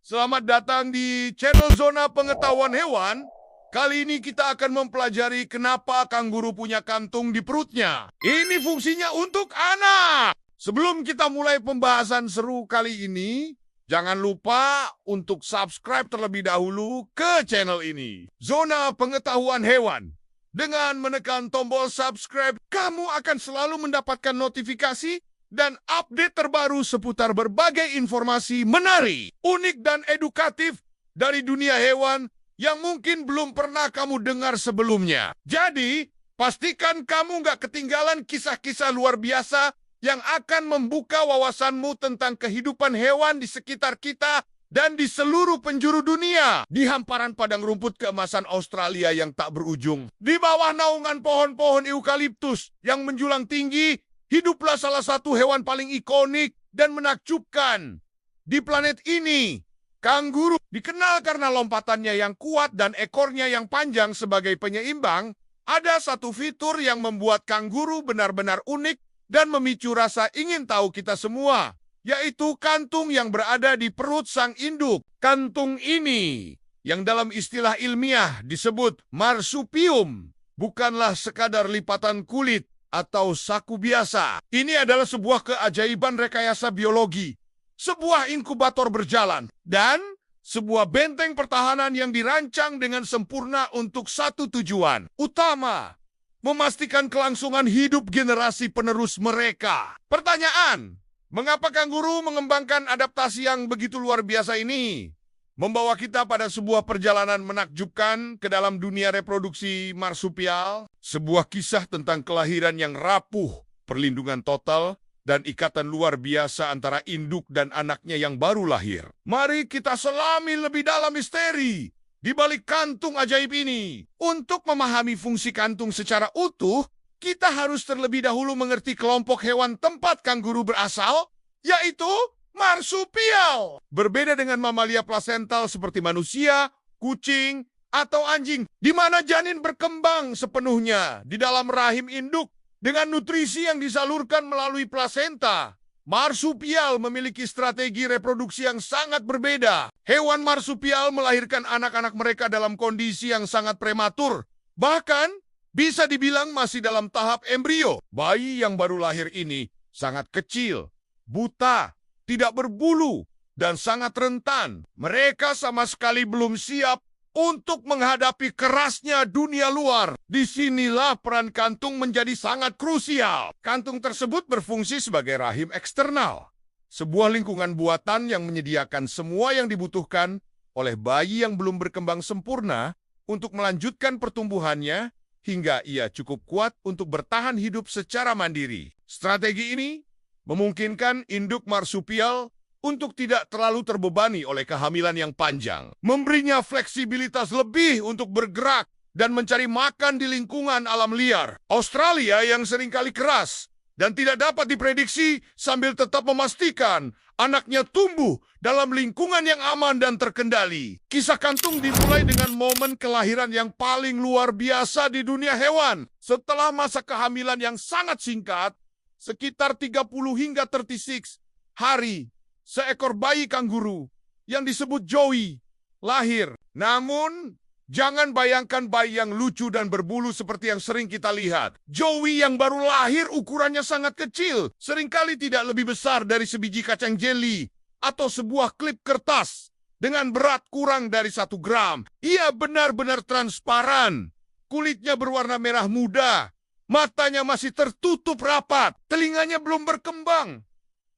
Selamat datang di channel Zona Pengetahuan Hewan. Kali ini kita akan mempelajari kenapa kanguru punya kantung di perutnya. Ini fungsinya untuk anak. Sebelum kita mulai pembahasan seru kali ini, jangan lupa untuk subscribe terlebih dahulu ke channel ini. Zona Pengetahuan Hewan. Dengan menekan tombol subscribe, kamu akan selalu mendapatkan notifikasi dan update terbaru seputar berbagai informasi menarik, unik, dan edukatif dari dunia hewan yang mungkin belum pernah kamu dengar sebelumnya. Jadi, pastikan kamu nggak ketinggalan kisah-kisah luar biasa yang akan membuka wawasanmu tentang kehidupan hewan di sekitar kita dan di seluruh penjuru dunia. Di hamparan padang rumput keemasan Australia yang tak berujung, di bawah naungan pohon-pohon eukaliptus yang menjulang tinggi, hiduplah salah satu hewan paling ikonik dan menakjubkan di planet ini. Kanguru dikenal karena lompatannya yang kuat dan ekornya yang panjang sebagai penyeimbang. Ada satu fitur yang membuat kanguru benar-benar unik dan memicu rasa ingin tahu kita semua, yaitu kantung yang berada di perut sang induk. Kantung ini, yang dalam istilah ilmiah disebut marsupium, bukanlah sekadar lipatan kulit atau saku biasa. Ini adalah sebuah keajaiban rekayasa biologi, sebuah inkubator berjalan, dan sebuah benteng pertahanan yang dirancang dengan sempurna untuk satu tujuan utama: memastikan kelangsungan hidup generasi penerus mereka. Pertanyaan, mengapa kanguru mengembangkan adaptasi yang begitu luar biasa ini? Membawa kita pada sebuah perjalanan menakjubkan ke dalam dunia reproduksi marsupial, sebuah kisah tentang kelahiran yang rapuh, perlindungan total, dan ikatan luar biasa antara induk dan anaknya yang baru lahir. Mari kita selami lebih dalam misteri di balik kantung ajaib ini. Untuk memahami fungsi kantung secara utuh, kita harus terlebih dahulu mengerti kelompok hewan tempat kanguru berasal, yaitu marsupial. Berbeda dengan mamalia plasental seperti manusia, kucing, atau anjing, di mana janin berkembang sepenuhnya di dalam rahim induk dengan nutrisi yang disalurkan melalui plasenta. Marsupial memiliki strategi reproduksi yang sangat berbeda. Hewan marsupial melahirkan anak-anak mereka dalam kondisi yang sangat prematur. Bahkan, bisa dibilang masih dalam tahap embrio. Bayi yang baru lahir ini sangat kecil, buta, tidak berbulu, dan sangat rentan. Mereka sama sekali belum siap untuk menghadapi kerasnya dunia luar. Disinilah peran kantung menjadi sangat krusial. Kantung tersebut berfungsi sebagai rahim eksternal, sebuah lingkungan buatan yang menyediakan semua yang dibutuhkan oleh bayi yang belum berkembang sempurna untuk melanjutkan pertumbuhannya hingga ia cukup kuat untuk bertahan hidup secara mandiri. Strategi ini memungkinkan induk marsupial untuk tidak terlalu terbebani oleh kehamilan yang panjang, memberinya fleksibilitas lebih untuk bergerak dan mencari makan di lingkungan alam liar. Australia yang seringkali keras dan tidak dapat diprediksi sambil tetap memastikan anaknya tumbuh dalam lingkungan yang aman dan terkendali. Kisah kantung dimulai dengan momen kelahiran yang paling luar biasa di dunia hewan. Setelah masa kehamilan yang sangat singkat, sekitar 30 hingga 36 hari, seekor bayi kanguru yang disebut Joey lahir. Namun, jangan bayangkan bayi yang lucu dan berbulu seperti yang sering kita lihat. Joey yang baru lahir ukurannya sangat kecil, seringkali tidak lebih besar dari sebiji kacang jeli atau sebuah klip kertas dengan berat kurang dari 1 gram. Ia benar-benar transparan, kulitnya berwarna merah muda, matanya masih tertutup rapat, telinganya belum berkembang,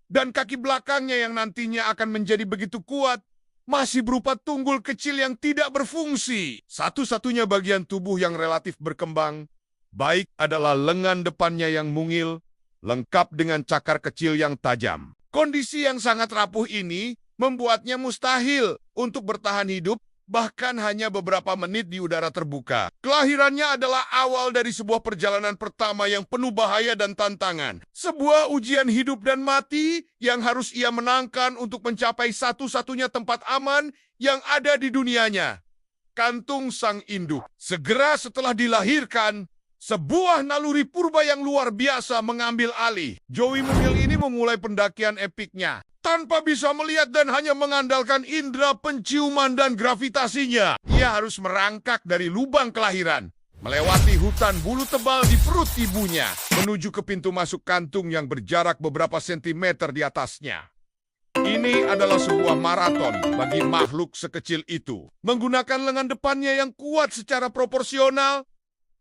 dan kaki belakangnya yang nantinya akan menjadi begitu kuat masih berupa tunggul kecil yang tidak berfungsi. Satu-satunya bagian tubuh yang relatif berkembang baik adalah lengan depannya yang mungil, lengkap dengan cakar kecil yang tajam. Kondisi yang sangat rapuh ini membuatnya mustahil untuk bertahan hidup bahkan hanya beberapa menit di udara terbuka. Kelahirannya adalah awal dari sebuah perjalanan pertama yang penuh bahaya dan tantangan. Sebuah ujian hidup dan mati yang harus ia menangkan untuk mencapai satu-satunya tempat aman yang ada di dunianya, kantung sang induk. Segera setelah dilahirkan, sebuah naluri purba yang luar biasa mengambil alih. Joey mungil ini memulai pendakian epiknya. tanpa bisa melihat dan hanya mengandalkan indera penciuman dan gravitasinya. Ia harus merangkak dari lubang kelahiran, melewati hutan bulu tebal di perut ibunya, menuju ke pintu masuk kantung yang berjarak beberapa sentimeter di atasnya. Ini adalah sebuah maraton bagi makhluk sekecil itu. Menggunakan lengan depannya yang kuat secara proporsional,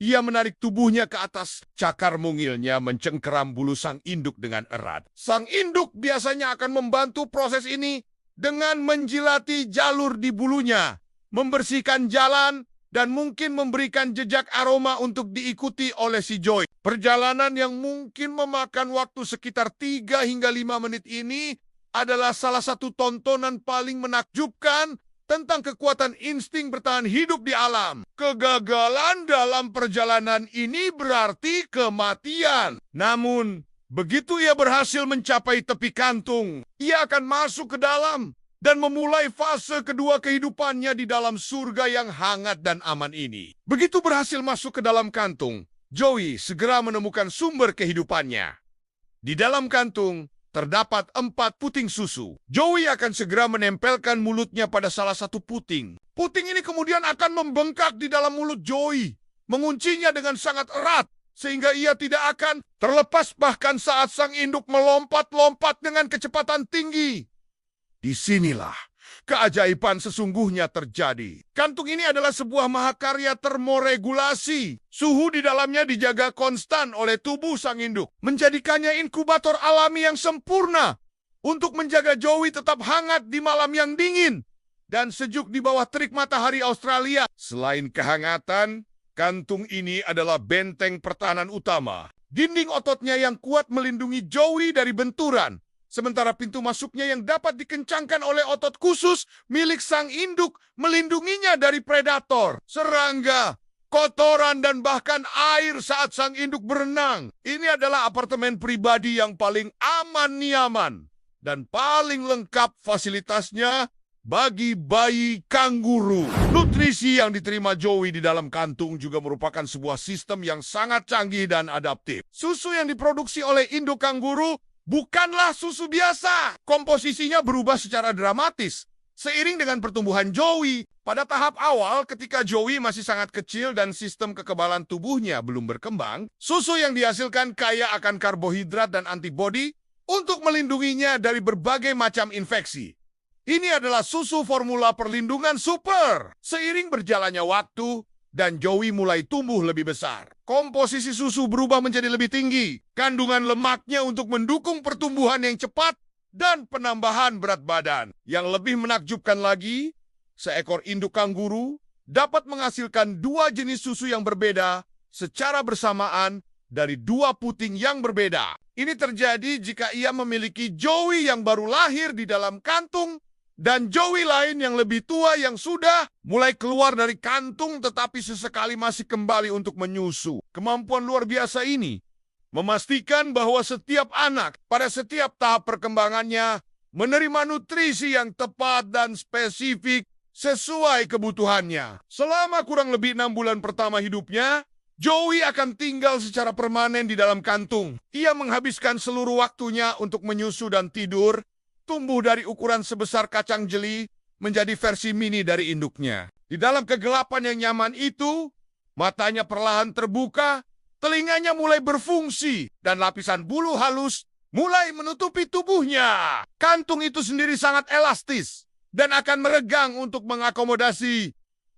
ia menarik tubuhnya ke atas. Cakar mungilnya mencengkeram bulu sang induk dengan erat. Sang induk biasanya akan membantu proses ini dengan menjilati jalur di bulunya, membersihkan jalan, dan mungkin memberikan jejak aroma untuk diikuti oleh si Joey. Perjalanan yang mungkin memakan waktu sekitar 3 hingga 5 menit ini adalah salah satu tontonan paling menakjubkan tentang kekuatan insting bertahan hidup di alam. Kegagalan dalam perjalanan ini berarti kematian. Namun, begitu ia berhasil mencapai tepi kantung, ia akan masuk ke dalam dan memulai fase kedua kehidupannya di dalam surga yang hangat dan aman ini. Begitu berhasil masuk ke dalam kantung, Joey segera menemukan sumber kehidupannya. Di dalam kantung, terdapat 4 puting susu. Joey akan segera menempelkan mulutnya pada salah satu puting. Puting ini kemudian akan membengkak di dalam mulut Joey, menguncinya dengan sangat erat, sehingga ia tidak akan terlepas bahkan saat sang induk melompat-lompat dengan kecepatan tinggi. Disinilah keajaiban sesungguhnya terjadi. Kantung ini adalah sebuah mahakarya termoregulasi. Suhu di dalamnya dijaga konstan oleh tubuh sang induk, menjadikannya inkubator alami yang sempurna untuk menjaga Joey tetap hangat di malam yang dingin dan sejuk di bawah terik matahari Australia. Selain kehangatan, kantung ini adalah benteng pertahanan utama. Dinding ototnya yang kuat melindungi Joey dari benturan, sementara pintu masuknya yang dapat dikencangkan oleh otot khusus milik sang induk melindunginya dari predator, serangga, kotoran, dan bahkan air saat sang induk berenang. Ini adalah apartemen pribadi yang paling aman nyaman dan paling lengkap fasilitasnya bagi bayi kanguru. Nutrisi yang diterima Joey di dalam kantung juga merupakan sebuah sistem yang sangat canggih dan adaptif. Susu yang diproduksi oleh induk kanguru bukanlah susu biasa. Komposisinya berubah secara dramatis seiring dengan pertumbuhan Joey. Pada tahap awal, ketika Joey masih sangat kecil dan sistem kekebalan tubuhnya belum berkembang, susu yang dihasilkan kaya akan karbohidrat dan antibodi untuk melindunginya dari berbagai macam infeksi. Ini adalah susu formula perlindungan super. Seiring berjalannya waktu, dan Joey mulai tumbuh lebih besar, komposisi susu berubah menjadi lebih tinggi. Kandungan lemaknya untuk mendukung pertumbuhan yang cepat dan penambahan berat badan. Yang lebih menakjubkan lagi, seekor induk kanguru dapat menghasilkan 2 jenis susu yang berbeda secara bersamaan dari 2 puting yang berbeda. Ini terjadi jika ia memiliki Joey yang baru lahir di dalam kantung dan Joey lain yang lebih tua yang sudah mulai keluar dari kantung tetapi sesekali masih kembali untuk menyusu. Kemampuan luar biasa ini memastikan bahwa setiap anak pada setiap tahap perkembangannya menerima nutrisi yang tepat dan spesifik sesuai kebutuhannya. Selama kurang lebih 6 bulan pertama hidupnya, Joey akan tinggal secara permanen di dalam kantung. Ia menghabiskan seluruh waktunya untuk menyusu dan tidur, tumbuh dari ukuran sebesar kacang jeli menjadi versi mini dari induknya. Di dalam kegelapan yang nyaman itu, matanya perlahan terbuka, telinganya mulai berfungsi, dan lapisan bulu halus mulai menutupi tubuhnya. Kantung itu sendiri sangat elastis dan akan meregang untuk mengakomodasi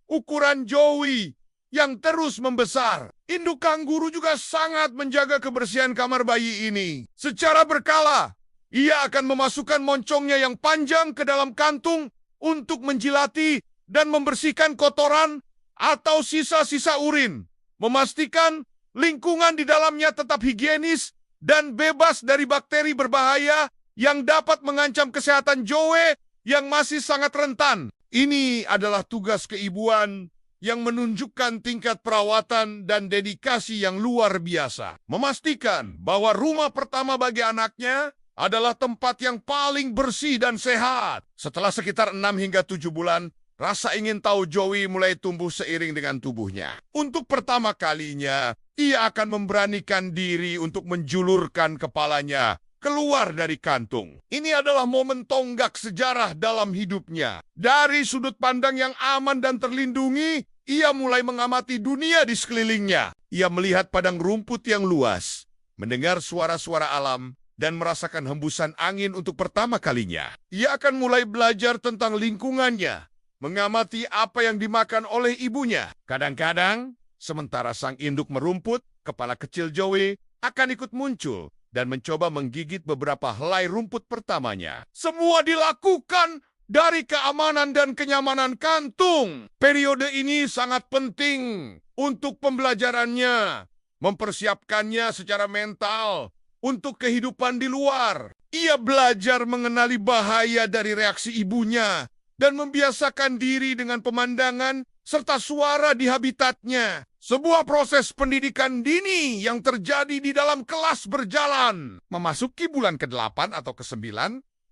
ukuran Joey yang terus membesar. Induk kanguru juga sangat menjaga kebersihan kamar bayi ini. Secara berkala, ia akan memasukkan moncongnya yang panjang ke dalam kantung untuk menjilati dan membersihkan kotoran atau sisa-sisa urin, memastikan lingkungan di dalamnya tetap higienis dan bebas dari bakteri berbahaya yang dapat mengancam kesehatan Joey yang masih sangat rentan. Ini adalah tugas keibuan yang menunjukkan tingkat perawatan dan dedikasi yang luar biasa. Memastikan bahwa rumah pertama bagi anaknya adalah tempat yang paling bersih dan sehat. Setelah sekitar 6 hingga 7 bulan, rasa ingin tahu Joey mulai tumbuh seiring dengan tubuhnya. Untuk pertama kalinya, ia akan memberanikan diri untuk menjulurkan kepalanya keluar dari kantung. Ini adalah momen tonggak sejarah dalam hidupnya. Dari sudut pandang yang aman dan terlindungi, ia mulai mengamati dunia di sekelilingnya. Ia melihat padang rumput yang luas, mendengar suara-suara alam, dan merasakan hembusan angin untuk pertama kalinya. Ia akan mulai belajar tentang lingkungannya, mengamati apa yang dimakan oleh ibunya. Kadang-kadang, sementara sang induk merumput, kepala kecil Joey akan ikut muncul dan mencoba menggigit beberapa helai rumput pertamanya. Semua dilakukan dari keamanan dan kenyamanan kantung. Periode ini sangat penting untuk pembelajarannya, mempersiapkannya secara mental untuk kehidupan di luar. Ia belajar mengenali bahaya dari reaksi ibunya dan membiasakan diri dengan pemandangan serta suara di habitatnya. Sebuah proses pendidikan dini yang terjadi di dalam kelas berjalan. Memasuki bulan ke-8 atau ke-9,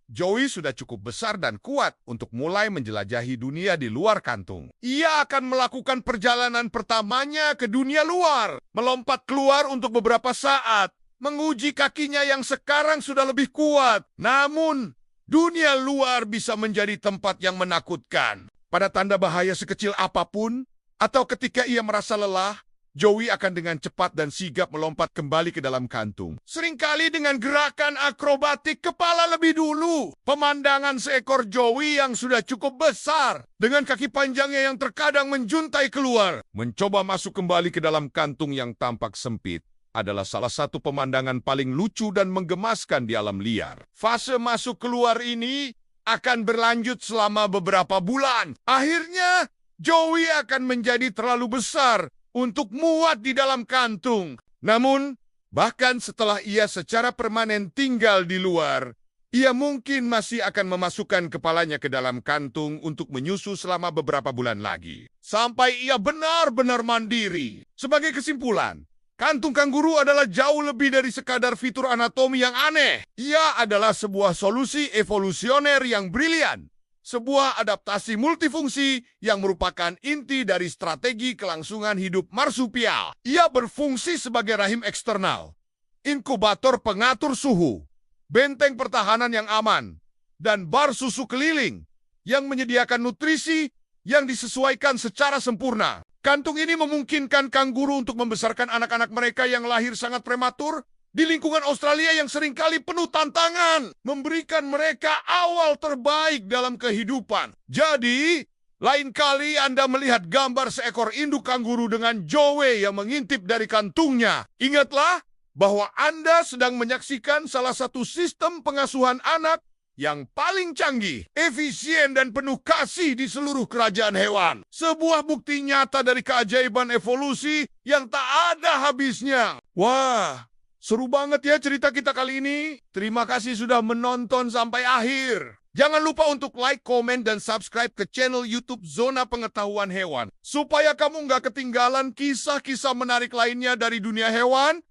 Joey sudah cukup besar dan kuat untuk mulai menjelajahi dunia di luar kantung. Ia akan melakukan perjalanan pertamanya ke dunia luar, melompat keluar untuk beberapa saat, menguji kakinya yang sekarang sudah lebih kuat. Namun, dunia luar bisa menjadi tempat yang menakutkan. Pada tanda bahaya sekecil apapun, atau ketika ia merasa lelah, Joey akan dengan cepat dan sigap melompat kembali ke dalam kantung. Seringkali dengan gerakan akrobatik kepala lebih dulu. Pemandangan seekor Joey yang sudah cukup besar, dengan kaki panjangnya yang terkadang menjuntai keluar, mencoba masuk kembali ke dalam kantung yang tampak sempit, adalah salah satu pemandangan paling lucu dan menggemaskan di alam liar. Fase masuk keluar ini akan berlanjut selama beberapa bulan. Akhirnya, Joey akan menjadi terlalu besar untuk muat di dalam kantung. Namun, bahkan setelah ia secara permanen tinggal di luar, ia mungkin masih akan memasukkan kepalanya ke dalam kantung untuk menyusu selama beberapa bulan lagi. Sampai ia benar-benar mandiri. Sebagai kesimpulan, kantung kanguru adalah jauh lebih dari sekadar fitur anatomi yang aneh. Ia adalah sebuah solusi evolusioner yang brilian. Sebuah adaptasi multifungsi yang merupakan inti dari strategi kelangsungan hidup marsupial. Ia berfungsi sebagai rahim eksternal, inkubator pengatur suhu, benteng pertahanan yang aman, dan bar susu keliling yang menyediakan nutrisi yang disesuaikan secara sempurna. Kantung ini memungkinkan kanguru untuk membesarkan anak-anak mereka yang lahir sangat prematur di lingkungan Australia yang seringkali penuh tantangan, memberikan mereka awal terbaik dalam kehidupan. Jadi, lain kali Anda melihat gambar seekor induk kanguru dengan Joey yang mengintip dari kantungnya, ingatlah bahwa Anda sedang menyaksikan salah satu sistem pengasuhan anak yang paling canggih, efisien, dan penuh kasih di seluruh kerajaan hewan. Sebuah bukti nyata dari keajaiban evolusi yang tak ada habisnya. Wah, seru banget ya cerita kita kali ini. Terima kasih sudah menonton sampai akhir. Jangan lupa untuk like, komen, dan subscribe ke channel YouTube Zona Pengetahuan Hewan, supaya kamu nggak ketinggalan kisah-kisah menarik lainnya dari dunia hewan.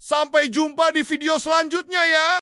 Sampai jumpa di video selanjutnya ya.